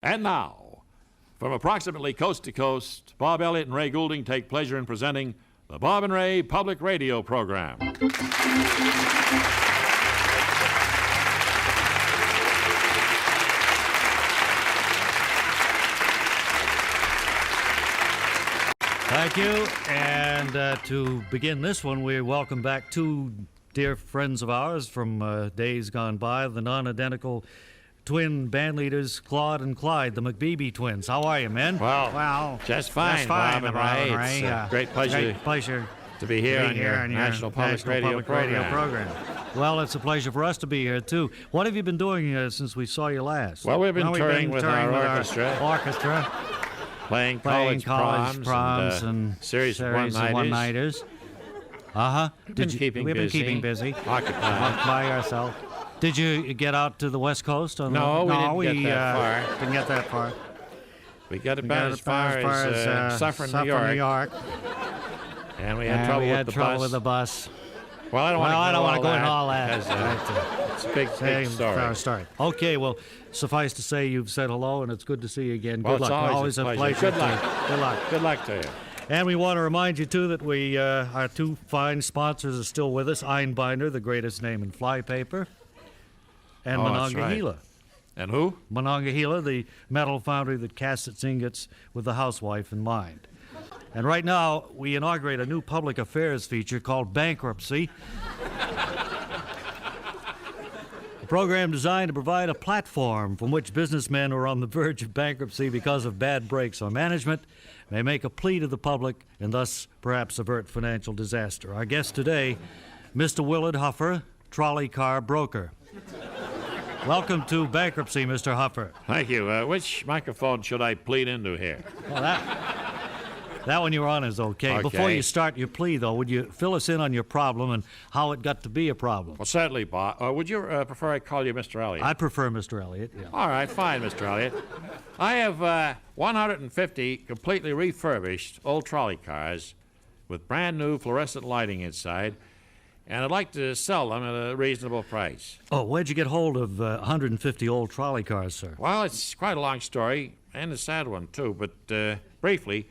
And now, from approximately coast to coast, Bob Elliott and Ray Goulding take pleasure in presenting the Bob and Ray Public Radio Program. Thank you. And to begin this one, we welcome back two dear friends of ours from days gone by, the non-identical twin band leaders, Claude and Clyde, the McBeebe twins. How are you, men? Well, just fine, Bob and Ray. It's a great pleasure to be here on your National Public Radio Program. Well, it's a pleasure for us to be here, too. What have you been doing since we saw you last? Well, we've been touring with our orchestra. Playing college proms and series of one-nighters. We've been keeping busy. Occupied. By ourselves. Did you get out to the West Coast? No, we didn't get that far. Didn't get that far. We got about as far as Suffern, New York. And we had trouble with the bus. Well, I don't want to go into all that. It's a big story. Okay, well, suffice to say you've said hello, and it's good to see you again. Well, good luck. Always a pleasure. Good luck. Good luck to you. And we want to remind you, too, that our two fine sponsors are still with us, Einbinder, the greatest name in flypaper, and Monongahela. Right. And who? Monongahela, the metal foundry that casts its ingots with the housewife in mind. And right now, we inaugurate a new public affairs feature called Bankruptcy. A program designed to provide a platform from which businessmen who are on the verge of bankruptcy because of bad breaks on management may make a plea to the public and thus perhaps avert financial disaster. Our guest today, Mr. Willard Huffer, trolley car broker. Welcome to Bankruptcy, Mr. Huffer. Thank you. Which microphone should I plead into here? Well, that one you're on is okay. Before you start your plea, though, would you fill us in on your problem and how it got to be a problem? Well, certainly, Bob. Would you prefer I call you Mr. Elliott? I prefer Mr. Elliott, yeah. All right, fine, Mr. Elliott. I have 150 completely refurbished old trolley cars with brand new fluorescent lighting inside, and I'd like to sell them at a reasonable price. Oh, where'd you get hold of 150 old trolley cars, sir? Well, it's quite a long story, and a sad one, too, but briefly,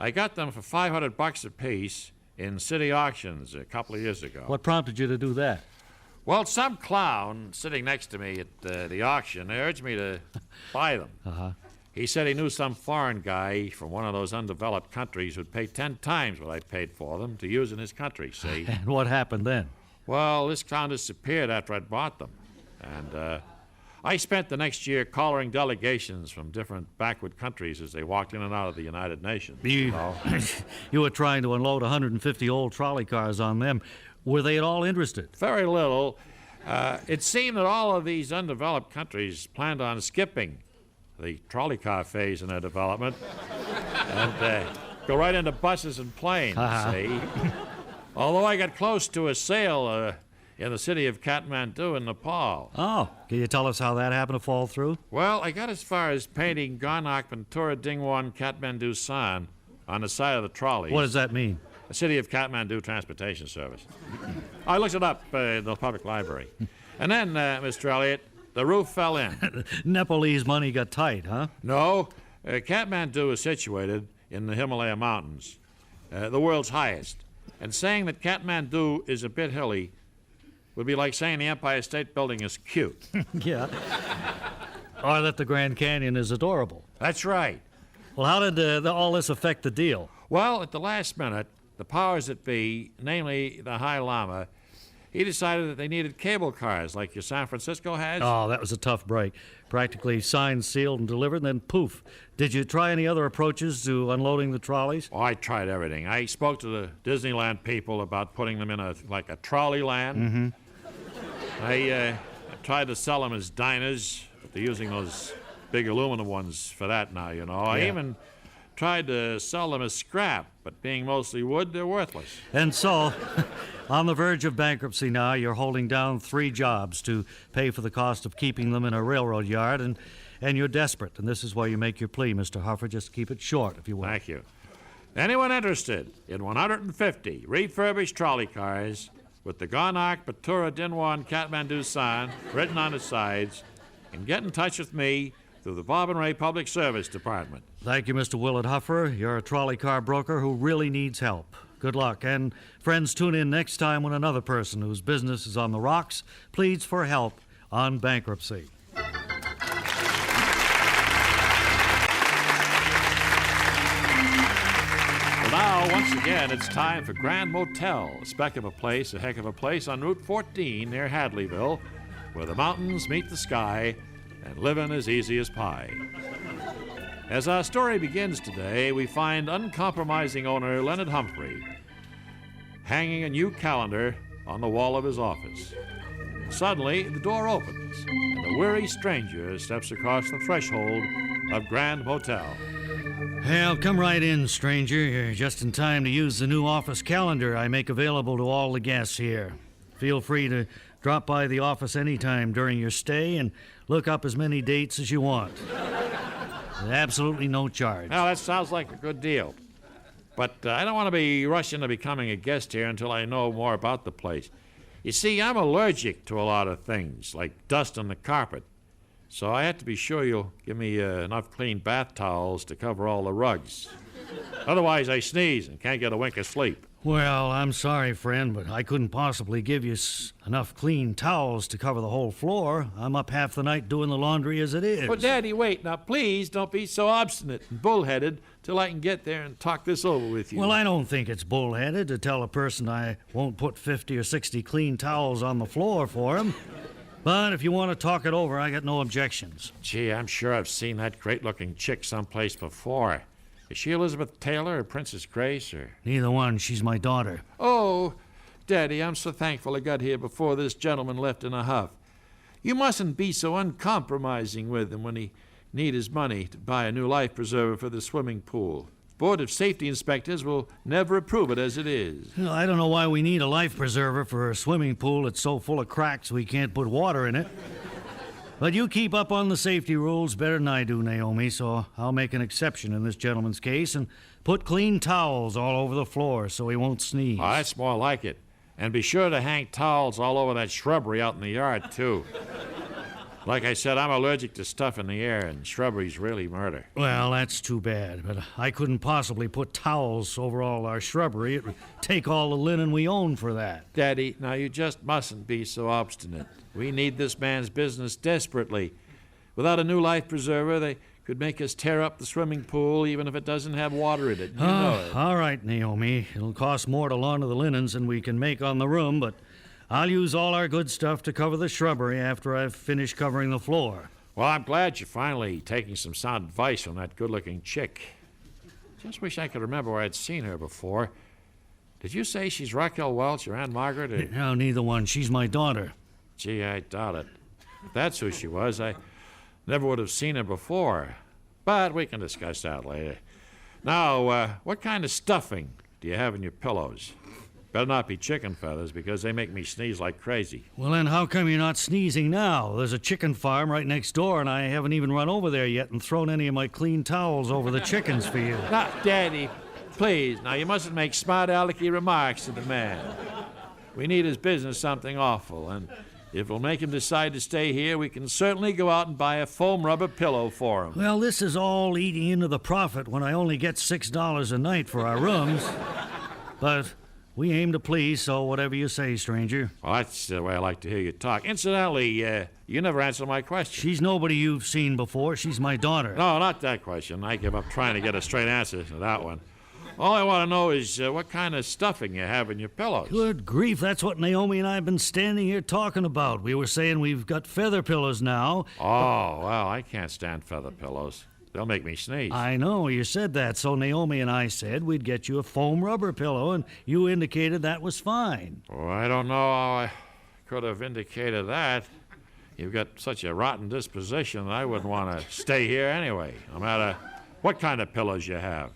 I got them for $500 a piece in city auctions a couple of years ago. What prompted you to do that? Well, some clown sitting next to me at the auction urged me to buy them. He said he knew some foreign guy from one of those undeveloped countries who'd pay 10 times what I paid for them to use in his country, see? And what happened then? Well, this clown disappeared after I'd bought them. And I spent the next year collaring delegations from different backward countries as they walked in and out of the United Nations. You were trying to unload 150 old trolley cars on them. Were they at all interested? Very little. It seemed that all of these undeveloped countries planned on skipping the trolley car phase in their development and go right into buses and planes, see? Although I got close to a sale in the city of Kathmandu in Nepal. Oh, can you tell us how that happened to fall through? Well, I got as far as painting Garnak Ventura Dingwan Kathmandu San on the side of the trolley. What does that mean? The City of Kathmandu Transportation Service. I looked it up in the public library. And then, Mr. Elliott, the roof fell in. Nepalese money got tight, huh? No. Kathmandu is situated in the Himalaya Mountains, the world's highest. And saying that Kathmandu is a bit hilly would be like saying the Empire State Building is cute. Yeah. Or that the Grand Canyon is adorable. That's right. Well, how did all this affect the deal? Well, at the last minute, the powers that be, namely the High Lama, he decided that they needed cable cars like your San Francisco has. Oh, that was a tough break. Practically signed, sealed, and delivered, and then poof. Did you try any other approaches to unloading the trolleys? Oh, I tried everything. I spoke to the Disneyland people about putting them in a trolley land. I tried to sell them as diners, but they're using those big aluminum ones for that now, you know. I even tried to sell them as scrap, but being mostly wood, they're worthless. And so, on the verge of bankruptcy now, you're holding down 3 jobs to pay for the cost of keeping them in a railroad yard, and you're desperate. And this is why you make your plea, Mr. Huffer. Just keep it short, if you will. Thank you. Anyone interested in 150 refurbished trolley cars with the Garnak Batura Dinwan Kathmandu sign written on the sides, can get in touch with me through the Bob and Ray Public Service Department. Thank you, Mr. Willard Huffer. You're a trolley car broker who really needs help. Good luck. And friends, tune in next time when another person whose business is on the rocks pleads for help on bankruptcy. Well, now, once again, it's time for Grand Motel, a speck of a place, a heck of a place on Route 14 near Hadleyville, where the mountains meet the sky and living is easy as pie. As our story begins today, we find uncompromising owner Leonard Humphrey hanging a new calendar on the wall of his office. Suddenly, the door opens, and a weary stranger steps across the threshold of Grand Motel. Well, come right in, stranger. You're just in time to use the new office calendar I make available to all the guests here. Feel free to drop by the office anytime during your stay and look up as many dates as you want. Absolutely no charge. Now, that sounds like a good deal. But I don't want to be rushing to becoming a guest here until I know more about the place. You see, I'm allergic to a lot of things, like dust on the carpet. So I have to be sure you'll give me enough clean bath towels to cover all the rugs. Otherwise, I sneeze and can't get a wink of sleep. Well, I'm sorry, friend, but I couldn't possibly give you enough clean towels to cover the whole floor. I'm up half the night doing the laundry as it is. But, Daddy, wait. Now, please don't be so obstinate and bullheaded till I can get there and talk this over with you. Well, I don't think it's bullheaded to tell a person I won't put 50 or 60 clean towels on the floor for him. But if you want to talk it over, I got no objections. Gee, I'm sure I've seen that great-looking chick someplace before. Is she Elizabeth Taylor or Princess Grace or... Neither one. She's my daughter. Oh, Daddy, I'm so thankful I got here before this gentleman left in a huff. You mustn't be so uncompromising with him when he need his money to buy a new life preserver for the swimming pool. Board of Safety inspectors will never approve it as it is. Well, I don't know why we need a life preserver for a swimming pool that's so full of cracks we can't put water in it. But you keep up on the safety rules better than I do, Naomi, so I'll make an exception in this gentleman's case and put clean towels all over the floor so he won't sneeze. Oh, that's more like it. And be sure to hang towels all over that shrubbery out in the yard, too. Like I said, I'm allergic to stuff in the air, and shrubbery's really murder. Well, that's too bad, but I couldn't possibly put towels over all our shrubbery. It would take all the linen we own for that. Daddy, now you just mustn't be so obstinate. We need this man's business desperately. Without a new life preserver, they could make us tear up the swimming pool even if it doesn't have water in it. You know it. All right, Naomi. It'll cost more to launder the linens than we can make on the room, but I'll use all our good stuff to cover the shrubbery after I've finished covering the floor. Well, I'm glad you're finally taking some sound advice from that good-looking chick. Just wish I could remember where I'd seen her before. Did you say she's Raquel Welch or Aunt Margaret? Or... No, neither one. She's my daughter. Gee, I doubt it. If that's who she was, I never would have seen her before. But we can discuss that later. Now, what kind of stuffing do you have in your pillows? Better not be chicken feathers, because they make me sneeze like crazy. Well, then how come you're not sneezing now? There's a chicken farm right next door, and I haven't even run over there yet and thrown any of my clean towels over the chickens for you. Now, Daddy, please, now you mustn't make smart alecky remarks to the man. We need his business something awful, and if it'll make him decide to stay here, we can certainly go out and buy a foam rubber pillow for him. Well, this is all eating into the profit when I only get $6 a night for our rooms. But we aim to please, so whatever you say, stranger. Well, that's the way I like to hear you talk. Incidentally, you never answered my question. She's nobody you've seen before. She's my daughter. No, not that question. I give up trying to get a straight answer to that one. All I want to know is what kind of stuffing you have in your pillows. Good grief, that's what Naomi and I have been standing here talking about. We were saying we've got feather pillows now. Oh, well, I can't stand feather pillows. They'll make me sneeze. I know, you said that, so Naomi and I said we'd get you a foam rubber pillow, and you indicated that was fine. Well, I don't know how I could have indicated that. You've got such a rotten disposition that I wouldn't want to stay here anyway, no matter what kind of pillows you have.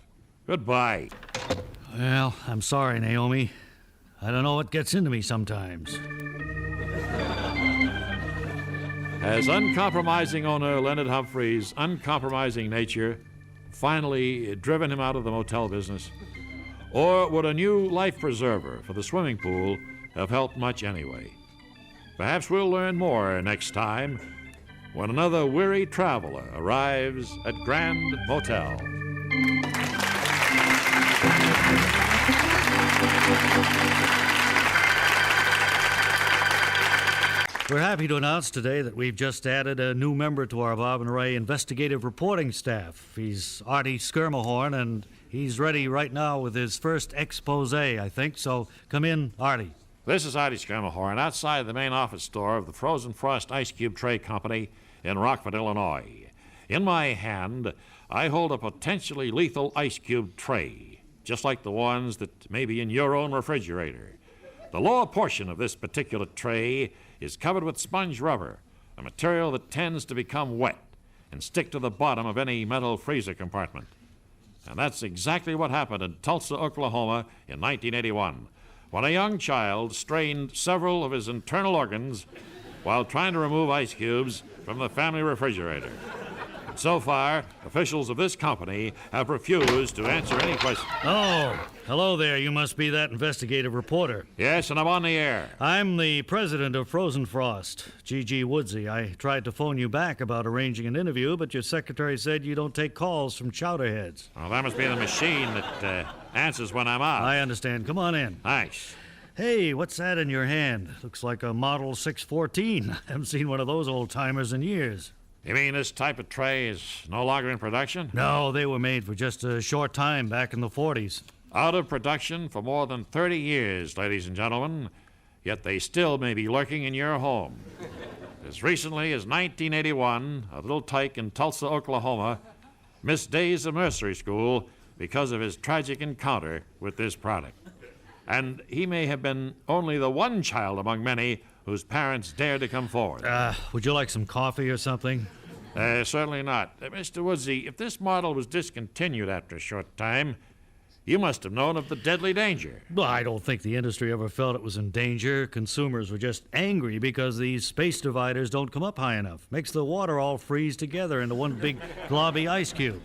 Goodbye. Well, I'm sorry, Naomi. I don't know what gets into me sometimes. Has uncompromising owner Leonard Humphrey's uncompromising nature finally driven him out of the motel business? Or would a new life preserver for the swimming pool have helped much anyway? Perhaps we'll learn more next time when another weary traveler arrives at Grand Motel. We're happy to announce today that we've just added a new member to our Bob and Ray investigative reporting staff. He's Artie Skirmahorn, and he's ready right now with his first expose, I think. So come in, Artie. This is Artie Skirmahorn outside the main office door of the Frozen Frost Ice Cube Tray Company in Rockford, Illinois. In my hand, I hold a potentially lethal ice cube tray, just like the ones that may be in your own refrigerator. The lower portion of this particular tray is covered with sponge rubber, a material that tends to become wet and stick to the bottom of any metal freezer compartment. And that's exactly what happened in Tulsa, Oklahoma in 1981, when a young child strained several of his internal organs while trying to remove ice cubes from the family refrigerator. And so far, officials of this company have refused to answer any questions. Oh, hello there. You must be that investigative reporter. Yes, and I'm on the air. I'm the president of Frozen Frost, G.G. Woodsy. I tried to phone you back about arranging an interview, but your secretary said you don't take calls from chowderheads. Well, that must be the machine that answers when I'm out. I understand. Come on in. Nice. Hey, what's that in your hand? Looks like a Model 614. I haven't seen one of those old-timers in years. You mean this type of tray is no longer in production? No, they were made for just a short time back in the 40s. Out of production for more than 30 years, ladies and gentlemen, yet they still may be lurking in your home. As recently as 1981, a little tyke in Tulsa, Oklahoma, missed days of nursery school because of his tragic encounter with this product. And he may have been only the one child among many whose parents dared to come forward. Would you like some coffee or something? Certainly not. Mr. Woodsy, if this model was discontinued after a short time, you must have known of the deadly danger. Well, I don't think the industry ever felt it was in danger. Consumers were just angry because these space dividers don't come up high enough. Makes the water all freeze together into one big globby ice cube.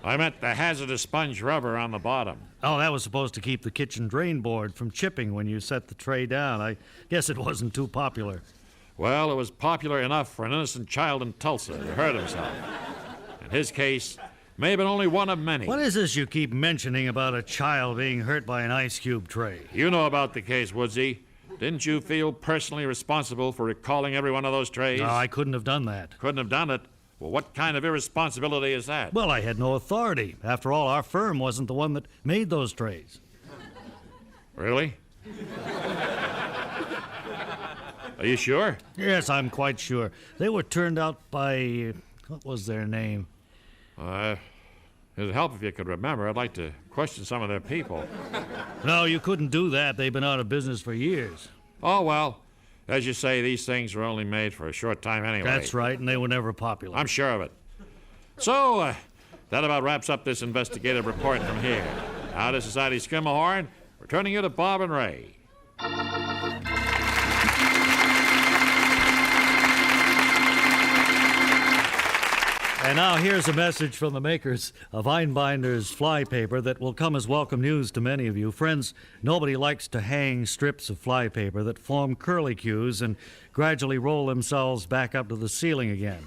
I meant the hazardous sponge rubber on the bottom. Oh, that was supposed to keep the kitchen drain board from chipping when you set the tray down. I guess it wasn't too popular. Well, it was popular enough for an innocent child in Tulsa to hurt himself. In his case, may have been only one of many. What is this you keep mentioning about a child being hurt by an ice cube tray? You know about the case, Woodsy. Didn't you feel personally responsible for recalling every one of those trays? No, I couldn't have done that. Couldn't have done it? Well, what kind of irresponsibility is that? Well, I had no authority. After all, our firm wasn't the one that made those trays. Really? Are you sure? Yes, I'm quite sure. They were turned out by... what was their name? It'd help if you could remember. I'd like to question some of their people. No, you couldn't do that. They've been out of business for years. Oh, well, as you say, these things were only made for a short time anyway. That's right, and they were never popular. I'm sure of it. So, that about wraps up this investigative report from here. Now, this is Artie Skirmahorn, returning you to Bob and Ray. And now here's a message from the makers of Einbinder's flypaper that will come as welcome news to many of you. Friends, nobody likes to hang strips of flypaper that form curlicues and gradually roll themselves back up to the ceiling again.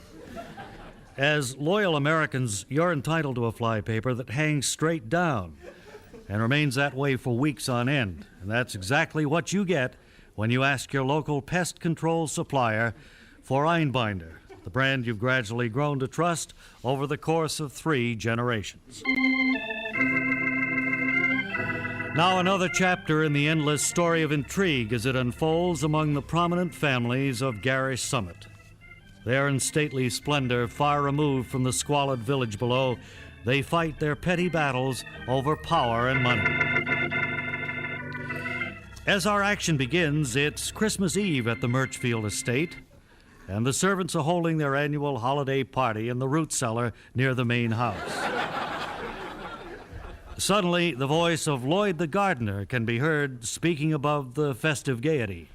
As loyal Americans, you're entitled to a flypaper that hangs straight down and remains that way for weeks on end. And that's exactly what you get when you ask your local pest control supplier for Einbinder, the brand you've gradually grown to trust over the course of 3 generations. Now another chapter in the endless story of intrigue as it unfolds among the prominent families of Garish Summit. There in stately splendor, far removed from the squalid village below, they fight their petty battles over power and money. As our action begins, it's Christmas Eve at the Murchfield estate, and the servants are holding their annual holiday party in the root cellar near the main house. Suddenly, the voice of Lloyd the gardener can be heard speaking above the festive gaiety.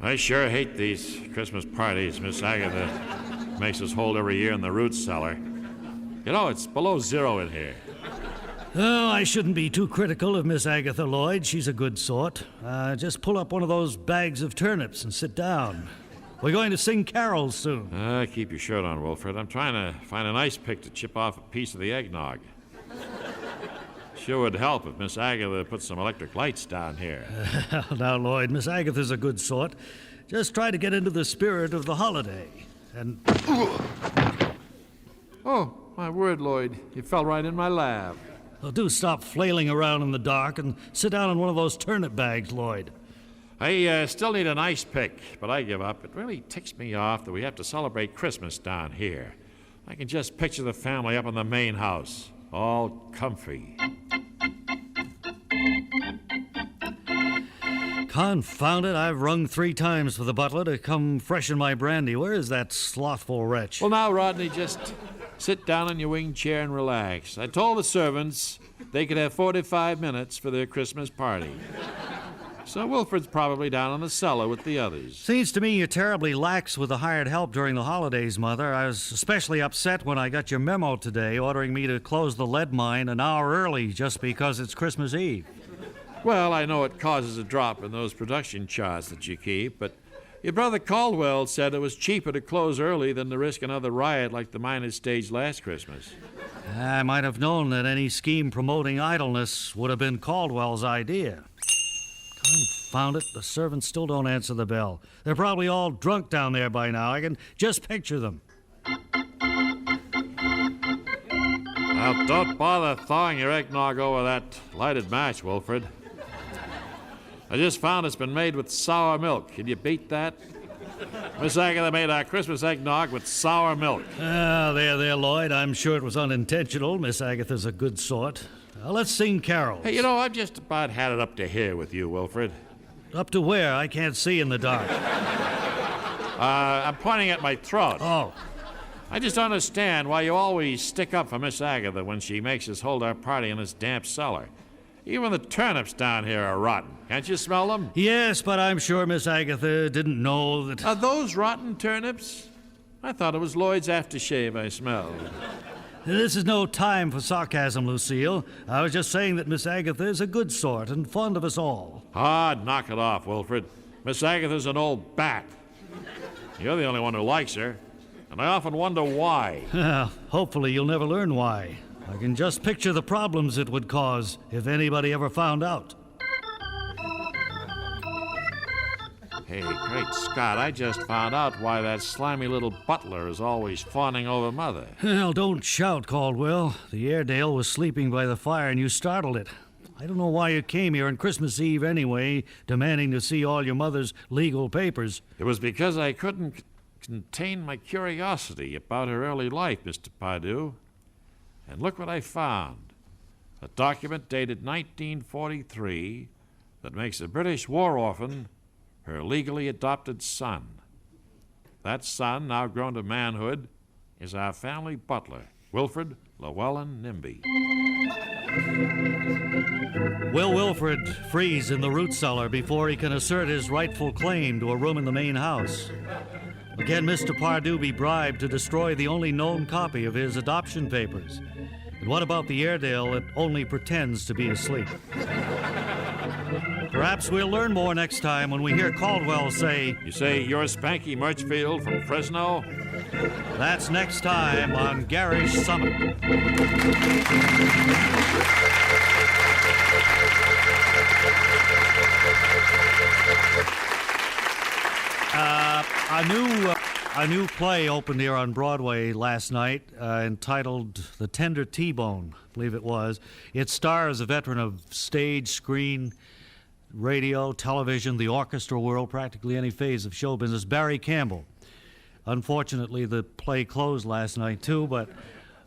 I sure hate these Christmas parties Miss Agatha makes us hold every year in the root cellar. You know, it's below zero in here. Oh, I shouldn't be too critical of Miss Agatha Lloyd. She's a good sort. Just pull up one of those bags of turnips and sit down. We're going to sing carols soon. Keep your shirt on, Wilfred. I'm trying to find an ice pick to chip off a piece of the eggnog. Sure would help if Miss Agatha put some electric lights down here. Now, Lloyd, Miss Agatha's a good sort. Just try to get into the spirit of the holiday. And Oh, my word, Lloyd. You fell right in my lap. well, do stop flailing around in the dark and sit down in one of those turnip bags, Lloyd. I still need an ice pick, but I give up. It really ticks me off that we have to celebrate Christmas down here. I can just picture the family up in the main house, all comfy. Confound it, I've rung 3 times for the butler to come freshen my brandy. Where is that slothful wretch? Well, now, Rodney, just sit down in your wing chair and relax. I told the servants they could have 45 minutes for their Christmas party. So Wilfred's probably down in the cellar with the others. Seems to me you're terribly lax with the hired help during the holidays, Mother. I was especially upset when I got your memo today ordering me to close the lead mine an hour early just because it's Christmas Eve. Well, I know it causes a drop in those production charts that you keep, but your brother Caldwell said it was cheaper to close early than to risk another riot like the miners staged last Christmas. I might have known that any scheme promoting idleness would have been Caldwell's idea. Confound it, the servants still don't answer the bell. They're probably all drunk down there by now. I can just picture them. Now, don't bother thawing your eggnog over that lighted match, Wilfred. I just found it's been made with sour milk. Can you beat that? Miss Agatha made our Christmas eggnog with sour milk. There, Lloyd. I'm sure it was unintentional. Miss Agatha's a good sort. Let's sing carols. Hey, you know, I've just about had it up to here with you, Wilfred. Up to where? I can't see in the dark. I'm pointing at my throat. Oh, I just don't understand why you always stick up for Miss Agatha when she makes us hold our party in this damp cellar. Even the turnips down here are rotten. Can't you smell them? yes, but I'm sure Miss Agatha didn't know that... Are those rotten turnips? I thought it was Lloyd's aftershave I smelled. This is no time for sarcasm, Lucille. I was just saying that Miss Agatha is a good sort and fond of us all. Knock it off, Wilfred. Miss Agatha's an old bat. You're the only one who likes her, and I often wonder why. Hopefully you'll never learn why. I can just picture the problems it would cause if anybody ever found out. Hey, great Scott, I just found out why that slimy little butler is always fawning over Mother. Well, don't shout, Caldwell. The Airedale was sleeping by the fire and you startled it. I don't know why you came here on Christmas Eve anyway, demanding to see all your mother's legal papers. It was because I couldn't contain my curiosity about her early life, Mr. Pardue. And look what I found. A document dated 1943 that makes a British war orphan her legally adopted son. That son, now grown to manhood, is our family butler, Wilfred Llewellyn Nimby. Will Wilfred freeze in the root cellar before he can assert his rightful claim to a room in the main house? Can Mr. Pardue be bribed to destroy the only known copy of his adoption papers? And what about the Airedale that only pretends to be asleep? Perhaps we'll learn more next time when we hear Caldwell say, You say you're Spanky Murchfield from Fresno? that's next time on Garish Summit. A new play opened here on Broadway last night entitled The Tender T-Bone, I believe it was. It stars a veteran of stage, screen, radio, television, the orchestra world, practically any phase of show business, Barry Campbell. Unfortunately, the play closed last night, too, but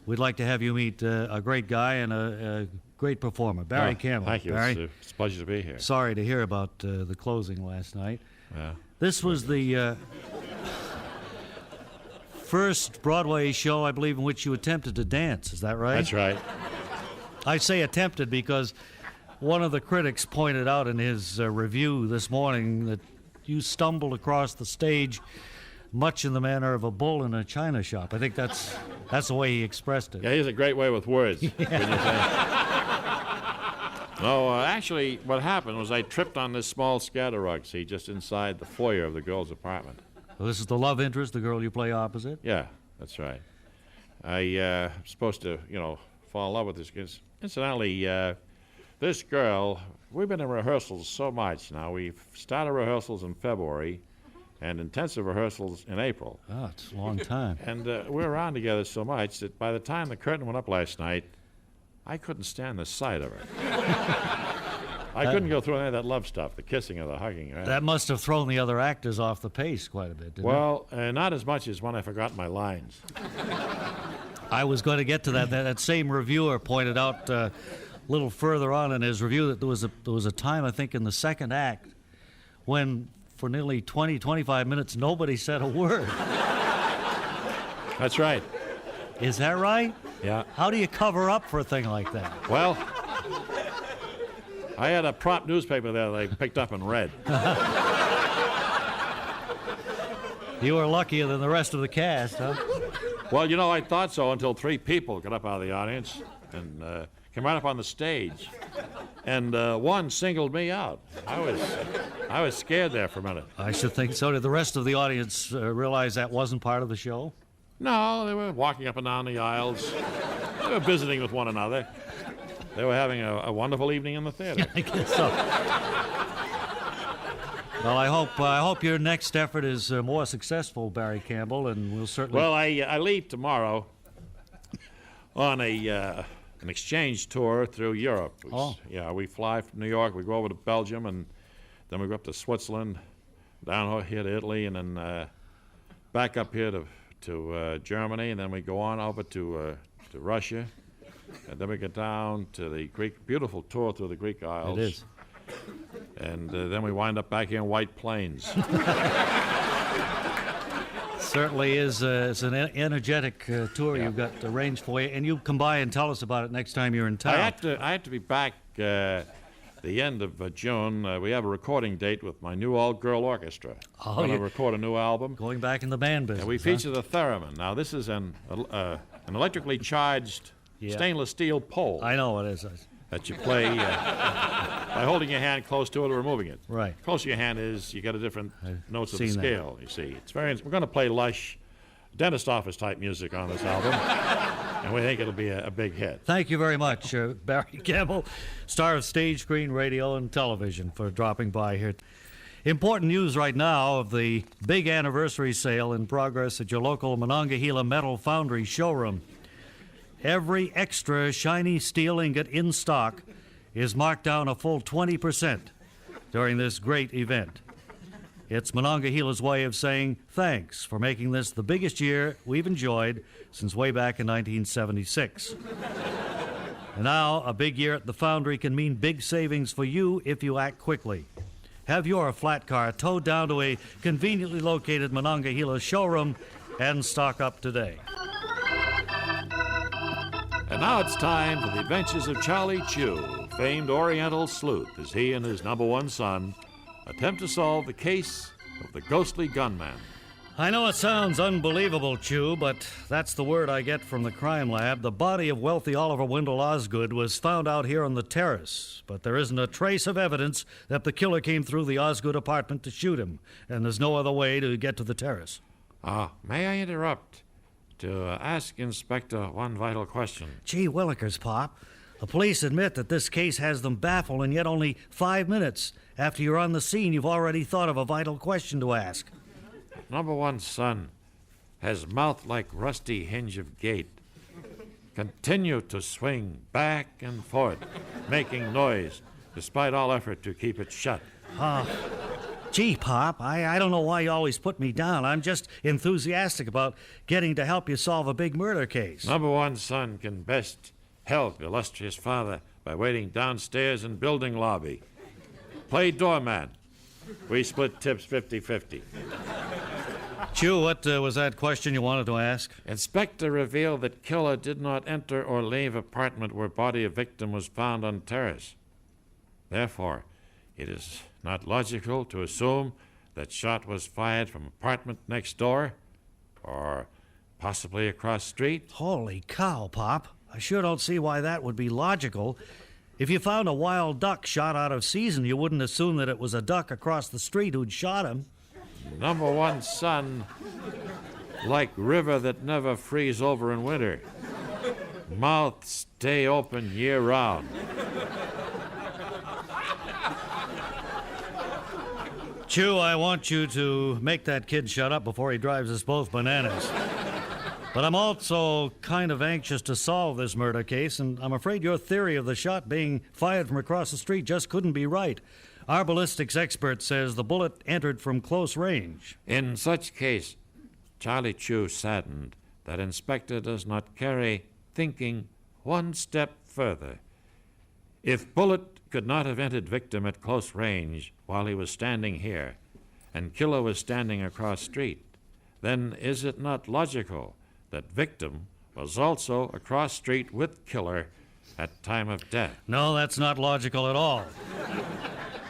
we'd like to have you meet a great guy and a great performer, Barry Campbell. Thank you. Barry, It's a pleasure to be here. sorry to hear about the closing last night. Yeah. This was the first Broadway show, I believe, in which you attempted to dance. Is that right? That's right. I say attempted because one of the critics pointed out in his review this morning that you stumbled across the stage much in the manner of a bull in a china shop. I think that's the way he expressed it. Yeah, he has a great way with words. Wouldn't you say? No, actually, what happened was I tripped on this small scatter rug, see, just inside the foyer of the girl's apartment. Well, this is the love interest, the girl you play opposite? Yeah, that's right. I'm supposed to, fall in love with this kid. Incidentally, this girl, we've been in rehearsals so much now. We've started rehearsals in February and intensive rehearsals in April. Oh, it's a long time. And we're around together so much that by the time the curtain went up last night, I couldn't stand the sight of her. I couldn't go through any of that love stuff, the kissing or the hugging. Right? That must have thrown the other actors off the pace quite a bit, didn't it? Well, not as much as when I forgot my lines. I was going to get to that. That same reviewer pointed out a little further on in his review that there was a time, I think, in the second act when for nearly 20, 25 minutes nobody said a word. That's right. Is that right? Yeah. How do you cover up for a thing like that? Well, I had a prop newspaper there that I picked up and read. You were luckier than the rest of the cast, huh? Well, I thought so until 3 people got up out of the audience and came right up on the stage. And one singled me out. I was scared there for a minute. I should think so. Did the rest of the audience realize that wasn't part of the show? No, they were walking up and down the aisles. They were visiting with one another. They were having a wonderful evening in the theater. I guess so. Well, I hope your next effort is more successful, Barry Campbell, and we'll certainly. Well, I leave tomorrow on an exchange tour through Europe. Yeah, we fly from New York, we go over to Belgium, and then we go up to Switzerland, down here to Italy, and then back up here to Germany, and then we go on over to Russia, and then we get down to the beautiful tour through the Greek Isles. It is. And then we wind up back here in White Plains. Certainly is. It's an energetic tour you've got arranged for you, and you come by and tell us about it next time you're in town. I have to be back the end of June. We have a recording date with my new all-girl orchestra. Oh, We're going to record a new album. Going back in the band business. And we feature the theremin. Now, this is an electrically charged stainless steel pole. I know it is. That you play by holding your hand close to it or removing it. Right. Closer your hand is, you get a different notes of the seen that. scale, you see. We're going to play lush, dentist office type music on this album, and we think it'll be a big hit. Thank you very much, Barry Campbell, star of stage, screen, radio, and television, for dropping by here. Important news right now of the big anniversary sale in progress at your local Monongahela Metal Foundry showroom. Every extra shiny steel ingot in stock is marked down a full 20% during this great event. It's Monongahela's way of saying thanks for making this the biggest year we've enjoyed since way back in 1976. And now, a big year at the Foundry can mean big savings for you if you act quickly. Have your flat car towed down to a conveniently located Monongahela showroom and stock up today. And now it's time for the adventures of Charlie Chu, famed Oriental sleuth, as he and his #1 son attempt to solve the case of the ghostly gunman. I know it sounds unbelievable, Chew, but that's the word I get from the crime lab. The body of wealthy Oliver Wendell Osgood was found out here on the terrace, but there isn't a trace of evidence that the killer came through the Osgood apartment to shoot him, and there's no other way to get to the terrace. May I interrupt to ask Inspector one vital question? Gee willikers, Pop. The police admit that this case has them baffled, and yet only 5 minutes after you're on the scene, you've already thought of a vital question to ask. #1 son has mouth like rusty hinge of gate. Continue to swing back and forth, making noise, despite all effort to keep it shut. Gee, Pop, I don't know why you always put me down. I'm just enthusiastic about getting to help you solve a big murder case. #1 son can best help illustrious father by waiting downstairs in building lobby. Play doorman. We split tips 50-50. Chew, what was that question you wanted to ask? Inspector revealed that killer did not enter or leave apartment where body of victim was found on terrace. Therefore, it is not logical to assume that shot was fired from apartment next door or possibly across street. Holy cow, Pop. I sure don't see why that would be logical. If you found a wild duck shot out of season, you wouldn't assume that it was a duck across the street who'd shot him. number one son, like river that never freeze over in winter. Mouth stay open year round. Chew, I want you to make that kid shut up before he drives us both bananas. But I'm also kind of anxious to solve this murder case, and I'm afraid your theory of the shot being fired from across the street just couldn't be right. Our ballistics expert says the bullet entered from close range. In such case, Charlie Chew saddened that Inspector does not carry thinking one step further. If bullet could not have entered victim at close range while he was standing here, and killer was standing across street, then is it not logical that victim was also across street with killer at time of death? No, that's not logical at all.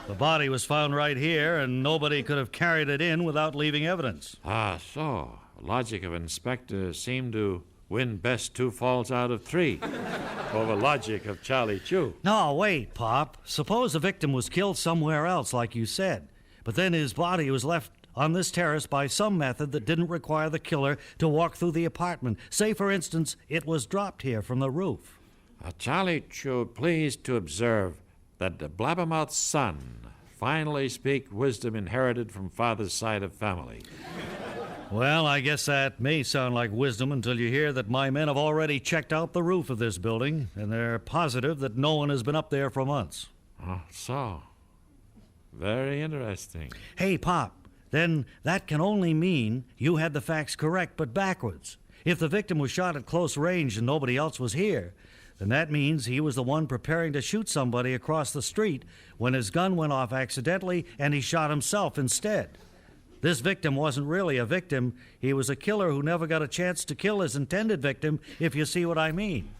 The body was found right here, and nobody could have carried it in without leaving evidence. Ah, so logic of Inspector seemed to win best 2 falls out of 3 over logic of Charlie Chew. No, wait, Pop. Suppose the victim was killed somewhere else, like you said, but then his body was left on this terrace by some method that didn't require the killer to walk through the apartment. Say, for instance, it was dropped here from the roof. Charlie Chew pleased to observe that the blabbermouth's son finally speak wisdom inherited from father's side of family. Well, I guess that may sound like wisdom until you hear that my men have already checked out the roof of this building, and they're positive that no one has been up there for months. Oh, so. Very interesting. Hey, Pop, then that can only mean you had the facts correct, but backwards. If the victim was shot at close range and nobody else was here, then that means he was the one preparing to shoot somebody across the street when his gun went off accidentally and he shot himself instead. This victim wasn't really a victim. He was a killer who never got a chance to kill his intended victim, if you see what I mean.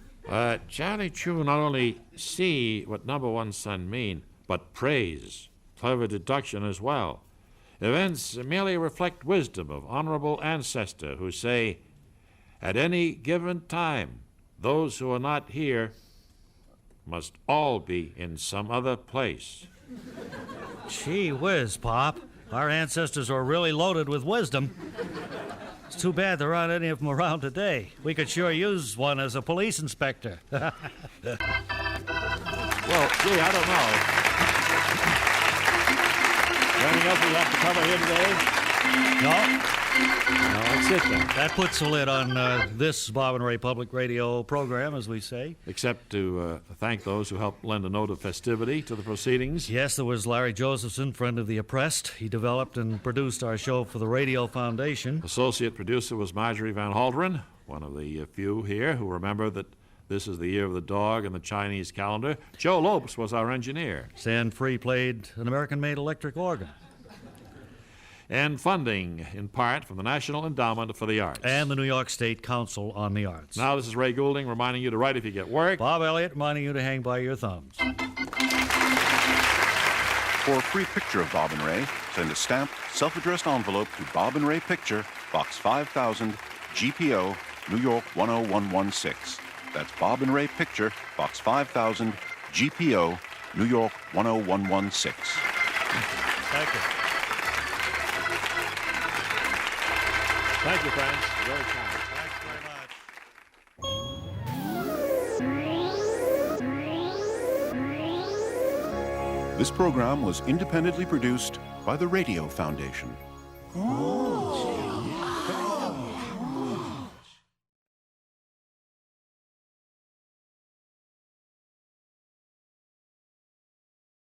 Charlie Chew not only see what number one son mean, but praise. Clever deduction as well. Events merely reflect wisdom of honorable ancestor who say, at any given time, those who are not here must all be in some other place. Gee whiz, Pop. Our ancestors were really loaded with wisdom. It's too bad there aren't any of them around today. We could sure use one as a police inspector. Well, gee, I don't know. Anything else we have to cover here today? No? No, that's it then. That puts the lid on this Bob and Ray Public Radio program, as we say. Except to thank those who helped lend a note of festivity to the proceedings. Yes, there was Larry Josephson, friend of the oppressed. He developed and produced our show for the Radio Foundation. Associate producer was Marjorie Van Halderen, one of the few here who remember that this is the year of the dog in the Chinese calendar. Joe Lopes was our engineer. Stan Free played an American-made electric organ. And funding, in part, from the National Endowment for the Arts. And the New York State Council on the Arts. Now, this is Ray Goulding reminding you to write if you get work. Bob Elliott reminding you to hang by your thumbs. For a free picture of Bob and Ray, send a stamped, self-addressed envelope to Bob and Ray Picture, Box 5000, GPO, New York 10116. That's Bob and Ray Picture, Box 5000, GPO, New York 10116. Thank you. Thank you, friends. Very kind. Thanks very much. This program was independently produced by the Radio Foundation. Oh.